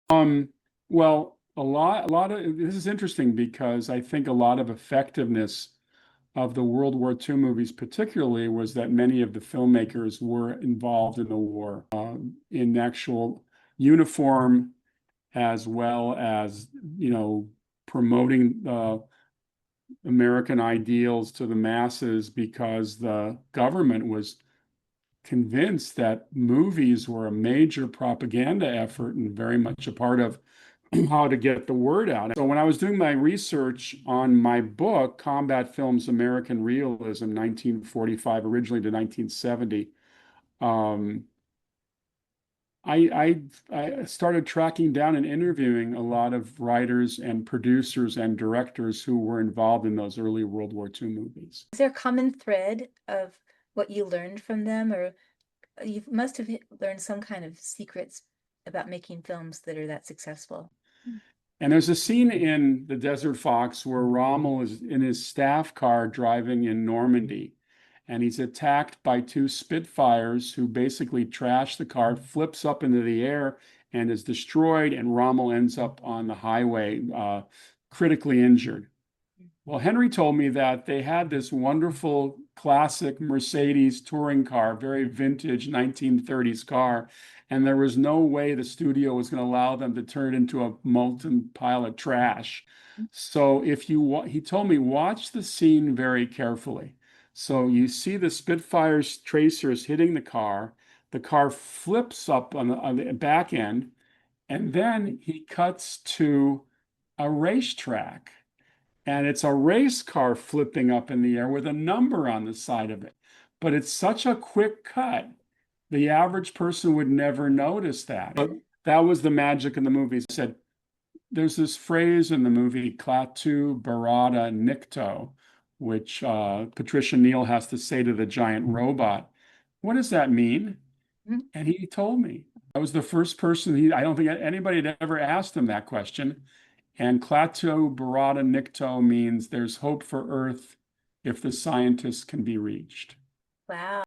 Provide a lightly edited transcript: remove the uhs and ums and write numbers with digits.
Um, well, a lot of this is interesting because I think a lot of effectiveness of the World War II movies, particularly, was that many of the filmmakers were involved in the war, in actual uniform as well as, promoting American ideals to the masses because the government was convinced that movies were a major propaganda effort and very much a part of how to get the word out. So when I was doing my research on my book, Combat Films American Realism, 1945 originally to 1970, um, I started tracking down and interviewing a lot of writers and producers and directors who were involved in those early World War II movies. Is there a common thread of what you learned from them, or you must have learned some kind of secrets about making films that are that successful? And there's a scene in The Desert Fox where Rommel is in his staff car driving in Normandy, and he's attacked by two Spitfires who basically trash the car, flips up into the air, and is destroyed, and Rommel ends up on the highway, critically injured. Well, Henry told me that they had this wonderful classic Mercedes touring car, very vintage 1930s car, and there was no way the studio was going to allow them to turn it into a molten pile of trash. So he told me, watch the scene very carefully. So you see the Spitfire's tracers hitting the car flips up on the back end, and then he cuts to a racetrack and it's a race car flipping up in the air with a number on the side of it. But it's such a quick cut, the average person would never notice that. But that was the magic in the movie. It said, there's this phrase in the movie, Klaatu Barada Nikto, which Patricia Neal has to say to the giant robot. What does that mean? Mhm. And he told me. I was the first person, I don't think anybody had ever asked him that question. And Klaatu Barada Nikto means there's hope for Earth if the scientists can be reached. Wow.